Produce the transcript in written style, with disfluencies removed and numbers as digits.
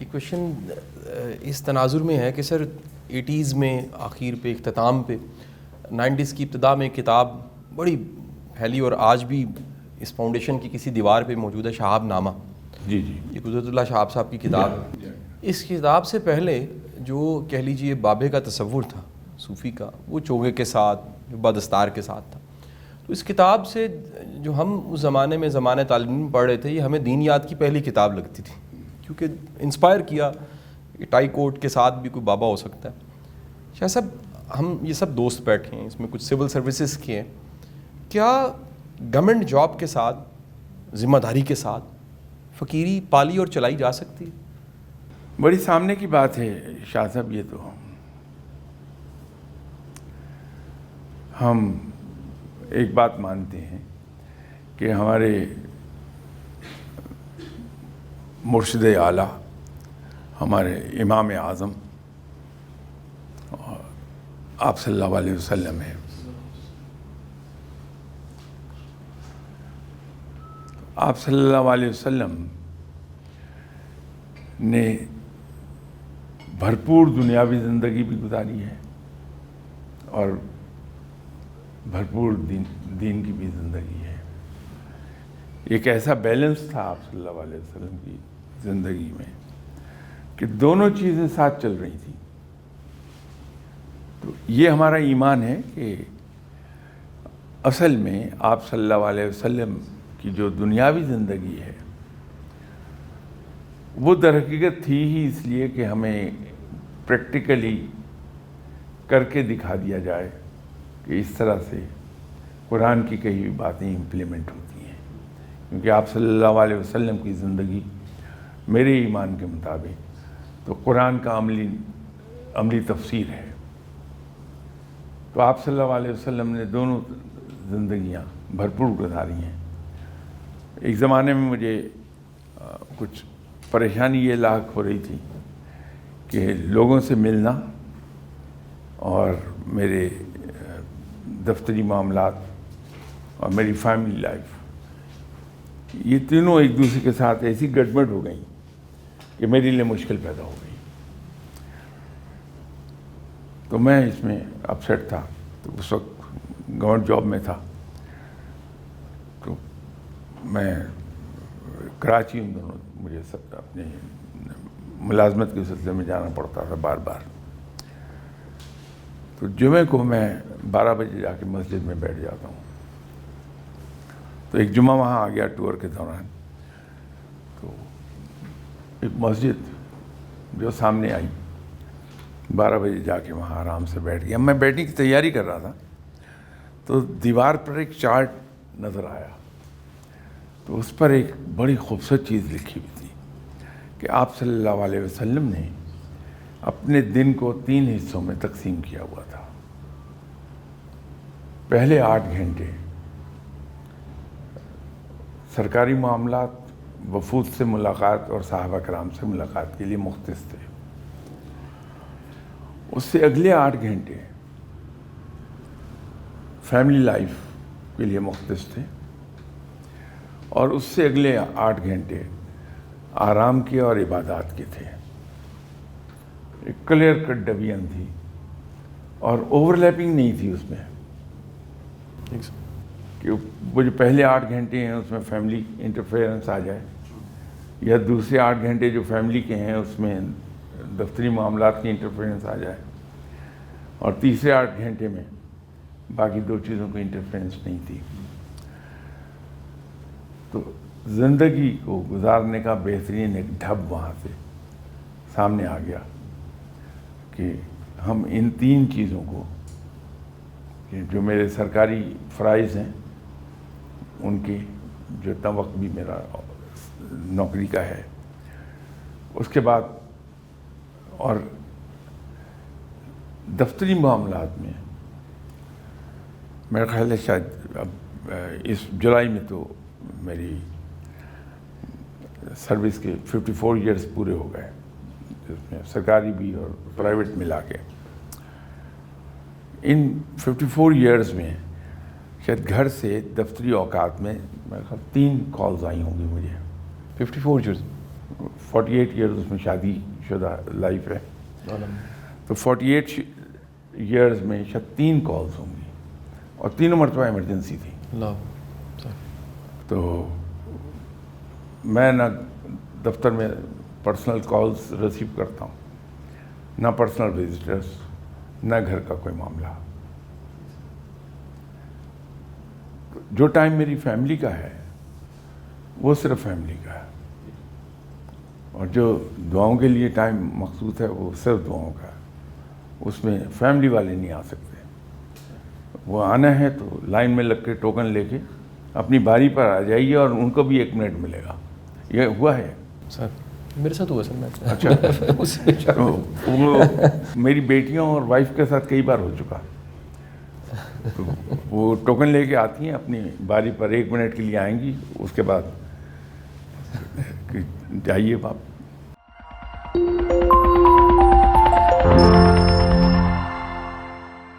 یہ کویشچن اس تناظر میں ہے کہ سر 80s میں آخر پہ اختتام پہ 90s کی ابتدا میں کتاب بڑی پھیلی اور آج بھی اس فاؤنڈیشن کی کسی دیوار پہ موجود ہے شہاب نامہ. جی یہ قدرت اللہ شہاب صاحب کی کتاب ہے. اس کتاب سے پہلے جو کہہ لیجیے بابے کا تصور تھا صوفی کا وہ چوگے کے ساتھ جو بدستار کے ساتھ تھا. تو اس کتاب سے جو ہم اس زمانے میں زمانہ تعلیم پڑھ رہے تھے یہ ہمیں دین یاد کی پہلی کتاب لگتی تھی کیونکہ انسپائر کیا ٹائی کوٹ کے ساتھ بھی کوئی بابا ہو سکتا ہے. شاہ صاحب ہم یہ سب دوست بیٹھے ہیں, اس میں کچھ سول سروسز کے ہیں, کیا گورنمنٹ جاب کے ساتھ ذمہ داری کے ساتھ فقیری پالی اور چلائی جا سکتی ہے؟ بڑی سامنے کی بات ہے شاہ صاحب. یہ تو ہم ایک بات مانتے ہیں کہ ہمارے مرشد اعلیٰ ہمارے امام اعظم آپ صلی اللہ علیہ وسلم ہیں. آپ صلی اللہ علیہ وسلم نے بھرپور دنیاوی زندگی بھی گزاری ہے اور بھرپور دین کی بھی زندگی ہے. ایک ایسا بیلنس تھا آپ صلی اللہ علیہ وسلم کی زندگی میں کہ دونوں چیزیں ساتھ چل رہی تھیں. تو یہ ہمارا ایمان ہے کہ اصل میں آپ صلی اللہ علیہ وسلم کی جو دنیاوی زندگی ہے وہ در حقیقت تھی ہی اس لیے کہ ہمیں پریکٹیکلی کر کے دکھا دیا جائے کہ اس طرح سے قرآن کی کئی بھی باتیں امپلیمنٹ ہوتی ہیں. کیونکہ آپ صلی اللہ علیہ وسلم کی زندگی میرے ایمان کے مطابق تو قرآن کا عملی تفسیر ہے. تو آپ صلی اللہ علیہ وسلم نے دونوں زندگیاں بھرپور گزاری ہیں. ایک زمانے میں مجھے کچھ پریشانی یہ لاحق ہو رہی تھی کہ لوگوں سے ملنا اور میرے دفتری معاملات اور میری فیملی لائف یہ تینوں ایک دوسرے کے ساتھ ایسی گڑبڑ ہو گئیں کہ میرے لیے مشکل پیدا ہو گئی. تو میں اس میں اپسیٹ تھا. تو اس وقت گورنمنٹ جاب میں تھا. تو میں کراچی مجھے اپنے ملازمت کے سلسلے میں جانا پڑتا تھا بار بار. تو جمعے کو میں 12 بجے جا کے مسجد میں بیٹھ جاتا ہوں. تو ایک جمعہ وہاں آ گیا ٹور کے دوران. تو ایک مسجد جو سامنے آئی 12 بجے جا کے وہاں آرام سے بیٹھ گیا. میں بیٹھنے کی تیاری کر رہا تھا تو دیوار پر ایک چارٹ نظر آیا. تو اس پر ایک بڑی خوبصورت چیز لکھی ہوئی تھی کہ آپ صلی اللہ علیہ وسلم نے اپنے دن کو 3 حصوں میں تقسیم کیا ہوا تھا. پہلے 8 گھنٹے سرکاری معاملات, وفود سے ملاقات اور صحابہ کرام سے ملاقات کے لیے مختص تھے. اس سے اگلے 8 گھنٹے فیملی لائف کے لیے مختص تھے اور اس سے اگلے 8 گھنٹے آرام کے اور عبادات کے تھے. ایک کلیئر کٹ ڈویژن تھی اور اوور لیپنگ نہیں تھی اس میں کہ وہ جو پہلے 8 گھنٹے ہیں اس میں فیملی انٹرفیئرنس آ جائے یا دوسرے 8 گھنٹے جو فیملی کے ہیں اس میں دفتری معاملات کی انٹرفیئرنس آ جائے اور تیسرے 8 گھنٹے میں باقی 2 چیزوں کی انٹرفیئرنس نہیں تھی. تو زندگی کو گزارنے کا بہترین ایک ڈھب وہاں سے سامنے آ گیا کہ ہم ان 3 چیزوں کو جو میرے سرکاری فرائض ہیں ان کی جو اتنا وقت بھی میرا نوکری کا ہے اس کے بعد اور دفتری معاملات میں میرا خیال ہے شاید اب اس جولائی میں تو میری سروس کے 54 ایئرس پورے ہو گئے جس میں سرکاری بھی اور پرائیویٹ ملا کے. ان 54 ایئرس میں شاید گھر سے دفتری اوقات میں میرے خیال 3 کالز آئی ہوں گی مجھے. 54 ایئرس 48 ایئرز اس میں شادی شدہ لائف ہے، تو 48 ایئرز میں شاید 3 کالز ہوں گی، اور تینوں مرتبہ ایمرجنسی تھی. تو میں نہ دفتر میں پرسنل کالز ریسیو کرتا ہوں، نہ پرسنل وزٹرز، نہ گھر کا کوئی معاملہ. جو ٹائم میری فیملی کا ہے وہ صرف فیملی کا ہے، اور جو دعاؤں کے لیے ٹائم مخصوص ہے وہ صرف دعاؤں کا ہے. اس میں فیملی والے نہیں آ سکتے. وہ آنا ہے تو لائن میں لگ کے ٹوکن لے کے اپنی باری پر آ جائیے، اور ان کو بھی 1 منٹ ملے گا. یہ ہوا ہے سر، میرے ساتھ ہوا سر. میں اچھا وہ میری بیٹیوں اور وائف کے ساتھ کئی بار ہو چکا. تو وہ ٹوکن لے کے آتی ہیں، اپنی باری پر 1 منٹ کے لیے آئیں گی، اس کے بعد جائیے آپ.